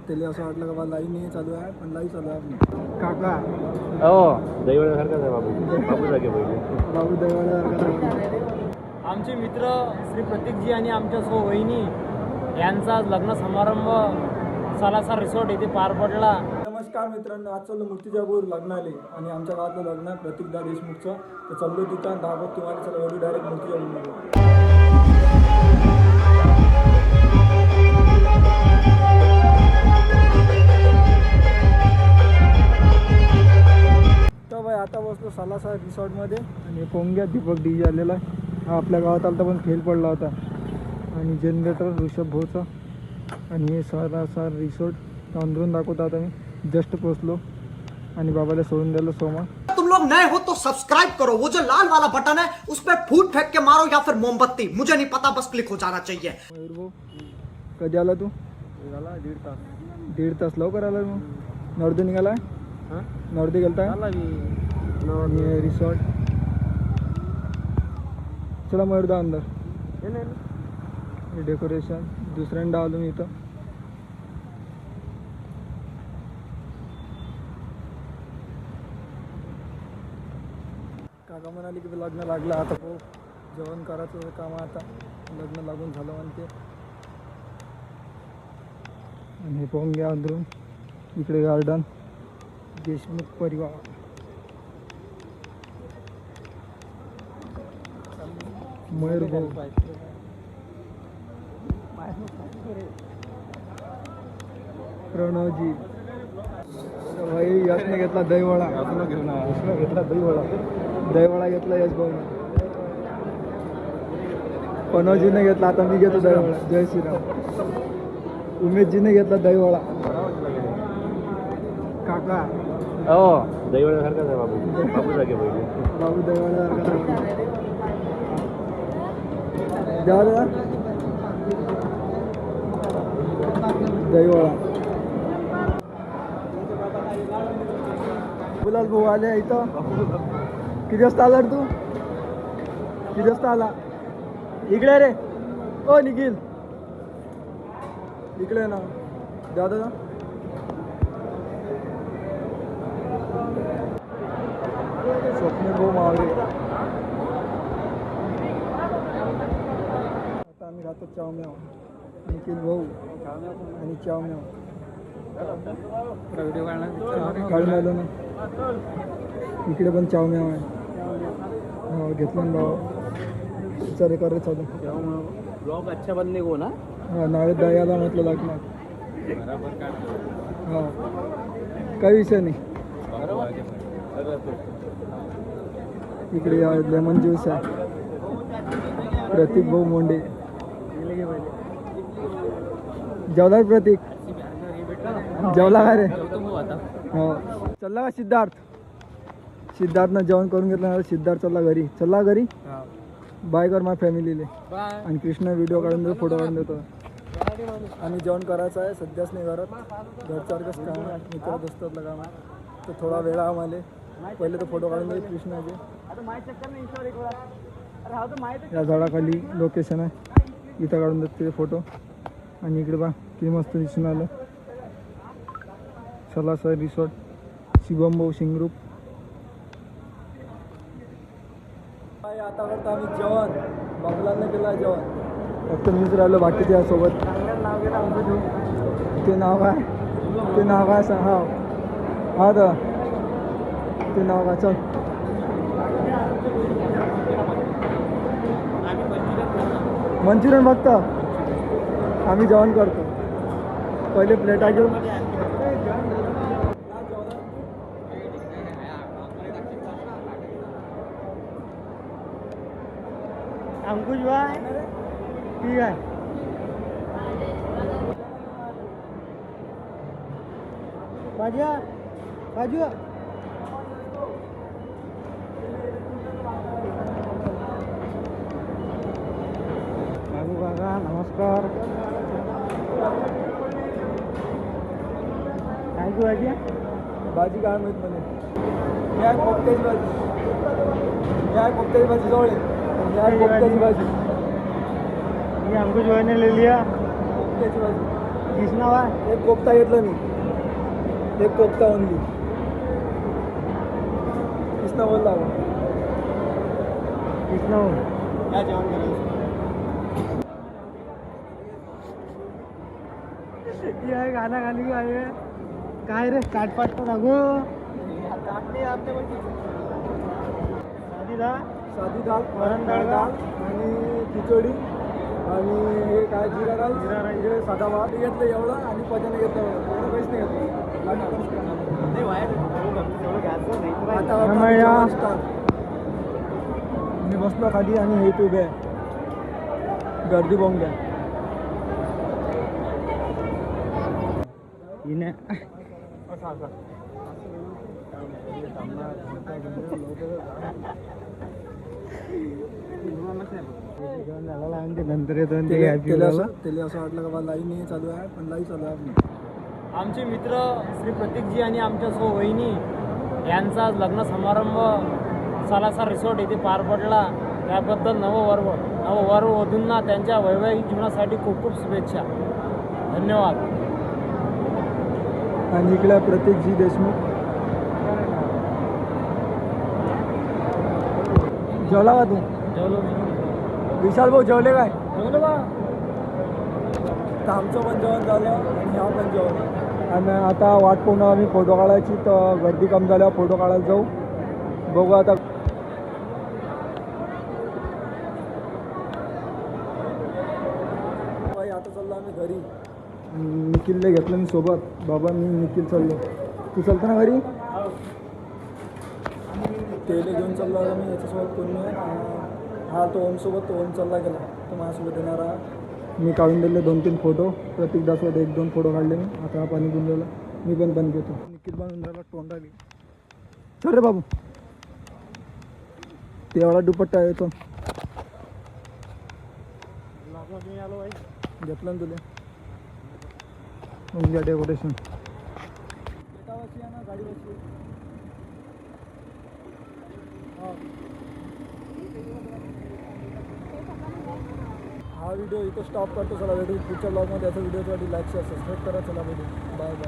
त्याला असं वाटलं का बा लाईव्ह नाही चालू आहे, पण लाईव्ह चालू आहे. काका हो दैवाड्यासारखाच आहे बाबू जागे पहिले बाबू दैवाड्यासारखा. आमचे मित्र श्री प्रतीकजी आणि आमच्या सो वहिनी यांचा लग्न समारंभ सालासर रिसॉर्ट येथे पार पडला. नमस्कार मित्रांनो, आज चाललो मूर्तिजापूर लग्नाले आणि आमच्या गावातलं लग्न आहे प्रतीकदा देशमुखचं. तर चाललो तिथं दाखवत तुम्हाला. चला एवढी डायरेक्ट मूर्तिजापूर. तर बाई आता बसलो सालासर रिसॉर्टमध्ये आणि पोंग्या दीपक डी आलेला आहे. हा आपल्या गावात आला पण फेल पडला होता. आणि जनरेटर ऋषभ भाऊचा आणि हे सालासर रिसॉर्ट अंदरून दाखवतो. आता मी जस्ट पोचलो आणि बाबाला सोडून द्यायला सोमा. तुम लोग नए हो तो सब्सक्राइब करो, वो जो लाल वाला बटन है उस पर फूट फेंक के मारो या फिर मोमबत्ती, मुझे नहीं पता, बस क्लिक हो जाना चाहिए. मयूर भाऊ कधी आला तू? झाला 1.5 तास. 1.5 तास लवकर आला मग. नॉर्दे निघाला? नॉर्दे गेलता आणि रिसॉर्ट. चला मयूरदा अंदर. डेकोरेशन दुसऱ्यांदा आलो मी इथं. काका म्हणाले की लग्न लागलं आता हो जेवण करायचं काम आता लग्न लागून झालं म्हणते. आणि हे पाहून घ्या अंदरून. इकडे गार्डन देशमुख परिवार. मयूर भाऊ प्रणवजी भाई यशने घेतला दहीवडा. घेतला दहीवडा घेतला यश भाऊने. प्रणवजीने घेतला. आता मी घेतो दहीवडा. जय श्रीराम. उमेशजीने घेतला दहीवडा. काका हो दैवाड्यासारखाच आहे बाबू जागे पहिले बाबू दहीवड्यासारखा द्या दादा दहीवडा. गुलाल भाऊ आले इथं. किती वाजता आला रे तू? किती वाजता आला? इकडे रे. ओ निखिल इकडे ना. द्या दादा. स्वप्नील भाऊ मावळे. आता आम्ही राहतो चावम्याव. निखिल भाऊ आणि चावम्याव व्हिडिओ काढून आलो ना. इकडे पण चावम्याव आहे. हो घेतलं ना भाऊ. विचार कर रे चालू. ब्लॉग अच्छा बनने को ना. हा नाळे दह्याला म्हटलं लागणार. हो काही विषय नाही. इकडे लेमन ज्यूस आहे. प्रतीक भाऊ मोंडे. जेवला प्रतीक? जेवला का रे? हो चला का सिद्धार्थ? सिद्धार्थनं जेवण करून घेतलं. सिद्धार्थ चालला घरी. चला घरी. बाय कर माझ्या फॅमिलीले. आणि कृष्ण व्हिडिओ काढून देतो, फोटो काढून देतो. आम्ही जेवण करायचं आहे. सध्याच नाही करत. घरसारखंच काम आहे. मित्र दोस्तातलं काम आहे. तर थोडा वेळ आम्हाला. पहिले तर फोटो काढून देतो कृष्णाचे. या झाडाखाली लोकेशन आहे. इथं काढून देतो ते फोटो. आणि इकडे बा किती मस्त दिसून आलं. सालासर रिसॉर्ट. शिवम भाऊ शिंगरूप. आता करता आम्ही जेवण. बाबुलांना केलं जेवण. फक्त मीच राहिलो बाकीच्या सोबत. ते नाव काय? ते नाव काय सांग. हा हा तर ते नाव काय? चल मंचुरियन बघतो. आम्ही जेवण करतो. पहिले प्लेटा घेऊ. अंकुश भाई ठीक आहे. बाजूया बाजूया. बाबू काका नमस्कार. काय तू भाजी? भाजी काय माहीत म्हणे. मी आहे कोफ्त्याची भाजी. मी आहे कोफ्त्याची भाजी जवळ आहे. मी आहे कोफ्त्याची भाजी. मी अंकुश भाईने ले लिया कोफ्त्याची भाजी. कृष्णावा एक कोफ्ता घेतलं मी, एक कोफ्ता ओनली. कृष्णा बोलला कृष्णा या जेवण करायचं. गाणं गाणी आहे काय रे काटपाट तर दागो साधी दाल, वरण डाळ आणि खिचडी आणि हे काय जिरा राईस, हे साधा भात घेतलं एवढं आणि पजाने घेतलं एवढं काहीच नाही घेतलं. आता start. मी बसलो खाली आणि हे उभे आहे, गर्दी बघून घ्या. नंतर येतो त्याला असं वाटलं का बा लाईव्ह नाही चालू आहे, पण लाईव्ह चालू आहे. आमचे मित्र श्री प्रतीकजी आणि आमच्या सो वहिनी यांचा आज लग्न समारंभ सालासर रिसॉर्ट येथे पार पडला. त्याबद्दल नववर वधूंना त्यांच्या वैवाहिक जीवनासाठी खूप खूप शुभेच्छा. धन्यवाद. आणि इकडे प्रतीकजी देशमुख. जेवला का तू? जेवलो विशाल भाऊ जेवले काय? जेवलो बा. तर आमचं पण जेवण झालं आणि ह्या पण जेवण. आणि आता वाट पाहून आम्ही फोटो काढायची, तर गर्दी कमी झाल्यावर फोटो काढायला जाऊ. बघू आता. आता चाललो आम्ही घरी. निखिलला घेतलं मी सोबत. बाबा मी निखिल चाललो. तू चालतो ना घरी? तेले घेऊन चाललो आता मी. याच्यासोबत कोण नाही. हा तो ओमसोबत, तो ओम चालला गेला, तो माझ्यासोबत येणार आहे. मी काढून दिले 2-3 फोटो. प्रतीक दासोबत 1-2 फोटो काढले मी. आता हा पाणी पिऊन राहिला, मी पण पाणी पितो. निखिल बनून राहिला तोंडाली. चल रे बाबू, ते एवढा दुपट्टा येतो घेतलं ना तुला. मग डेकोरेशन गाडी बसली. हा व्हिडिओ इथं स्टॉप करतो. चला भेटू पुढच्या ब्लॉगमध्ये. याचा व्हिडिओसाठी लाईक शेअर सबस्क्राईब करा. चला भेटू. Bye bye.